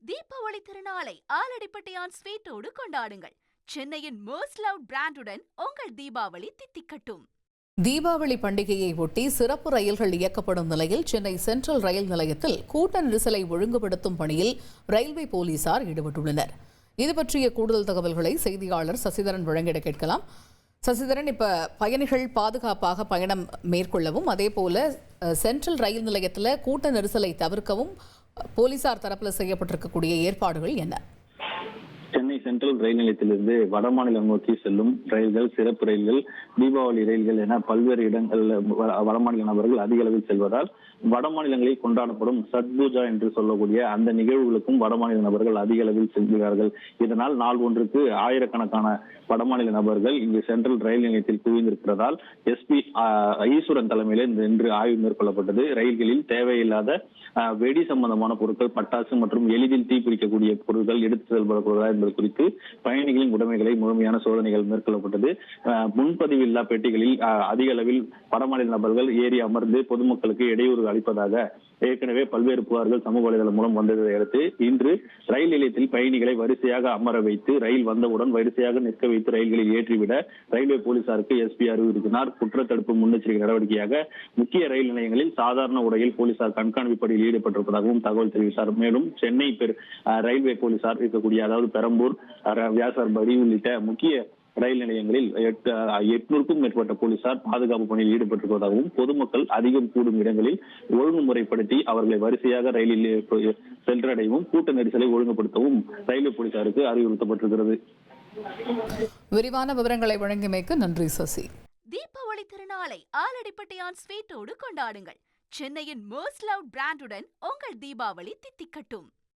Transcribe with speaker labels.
Speaker 1: தீபாவளி திருநாளை ஆலடிப்பட்டியான் ஸ்வீட்டோடு கொண்டாடுங்கள். சென்னையின் மோஸ்ட் லவ்ட் பிராண்டுடன் உங்கள் தீபாவளி தித்திக்கட்டும்.
Speaker 2: தீபாவளி பண்டிகையை ஒட்டி சிறப்பு ரயில்கள் இயக்கப்படும் நிலையில் சென்னை சென்ட்ரல் ரயில் நிலையத்தில் கூட்ட நெரிசலை ஒழுங்குபடுத்தும் பணியில் ரயில்வே போலீசார் ஈடுபட்டுள்ளனர். இது பற்றிய கூடுதல் தகவல்களை செய்தியாளர் சசிதரன் வழங்கிட கேட்கலாம். சசிதரன், இப்ப பயணிகள் பாதுகாப்பாக பயணம் மேற்கொள்ளவும் அதேபோல சென்ட்ரல் ரயில் நிலையத்தில் கூட்ட நெரிசலை தவிர்க்கவும் போலீசார் தரப்பில் செய்யப்பட்டிருக்கக்கூடிய ஏற்பாடுகள் என்ன?
Speaker 3: சென்னை சென்ட்ரல் ரயில் நிலையத்திலிருந்து வடமாநிலம் நோக்கி செல்லும் ரயில்கள், சிறப்பு ரயில்கள், தீபாவளி ரயில்கள் என பல்வேறு இடங்களில் வடமாநில நபர்கள் அதிக அளவில் செல்வதால் வடமாநிலங்களில் கொண்டாடப்படும் சத்பூஜா என்று சொல்லக்கூடிய அந்த நிகழ்வுகளுக்கும் வடமாநில நபர்கள் அதிக அளவில் செல்கிறார்கள். இதனால் நாள் ஒன்றுக்கு ஆயிரக்கணக்கான வடமாநில நபர்கள் இங்கு சென்ட்ரல் ரயில் நிலையத்தில் குவிந்திருக்கிறதால் எஸ்பி ஈஸ்வரன் தலைமையில் இன்று ஆய்வு மேற்கொள்ளப்பட்டது. ரயில்களில் தேவையில்லாத வெடி சம்பந்தமான பொருட்கள், பட்டாசு மற்றும் எளிதில் தீப்பிடிக்கக்கூடிய பொருட்கள் எடுத்து செல்லப்படுகிறதா என்பது குறித்து பயணிகளின் உடைமைகளை முழுமையான சோதனைகள் மேற்கொள்ளப்பட்டது. முன்பதிவு இல்லா பெட்டிகளில் அதிக அளவில் வடமாநில நபர்கள் ஏறி அமர்ந்து பொதுமக்களுக்கு இடையூறு அளிப்பதாக ஏற்கனவே பல்வேறு புகார்கள் சமூக வலைதளம் மூலம் வந்ததை அடுத்து இன்று ரயில் நிலையத்தில் பயணிகளை வரிசையாக அமர வைத்து ரயில் வந்தவுடன் வரிசையாக நிற்க வைத்து ரயில்களில் ஏற்றிவிட ரயில்வே போலீசாருக்கு எஸ்பி அறிவுறுத்தினார். குற்றத்தடுப்பு முன்னெச்சரிக்கை நடவடிக்கையாக முக்கிய ரயில் நிலையங்களில் சாதாரண உடையில் போலீசார் கண்காணிப்பு பணியில் ஈடுபட்டிருப்பதாகவும் தகவல் தெரிவித்தார். மேலும் சென்னை ரயில்வே போலீசார் இருக்கக்கூடிய அதாவது பெரம்பூர், வியாசார்பாடி உள்ளிட்ட முக்கிய ரயில் நிலையங்களில் 800க்கும் மேற்பட்ட போலீசார் பாதுகாப்பு பணியில் ஈடுபட்டிருப்பதாகவும் பொதுமக்கள் அதிகம் கூடும் இடங்களில் ஒழுங்குமுறைப்படுத்தி அவர்களை வரிசையாக ரயிலில் சென்றடையவும் கூட்ட நெரிசலை ஒழுங்குபடுத்தவும் ரயில்வே போலீசாருக்கு அறிவுறுத்தப்பட்டிருக்கிறது.
Speaker 2: விரிவான விவரங்களை வழங்கியமைக்கு நன்றி சசி.
Speaker 1: தீபாவளி திருநாளை ஆலடிப்பட்டியான் ஸ்வீட்டோடு கொண்டாடுங்கள். சென்னையின் மோஸ்ட் லவ்ட் பிராண்டுடன் உங்கள் தீபாவளி தித்திக்கட்டும்.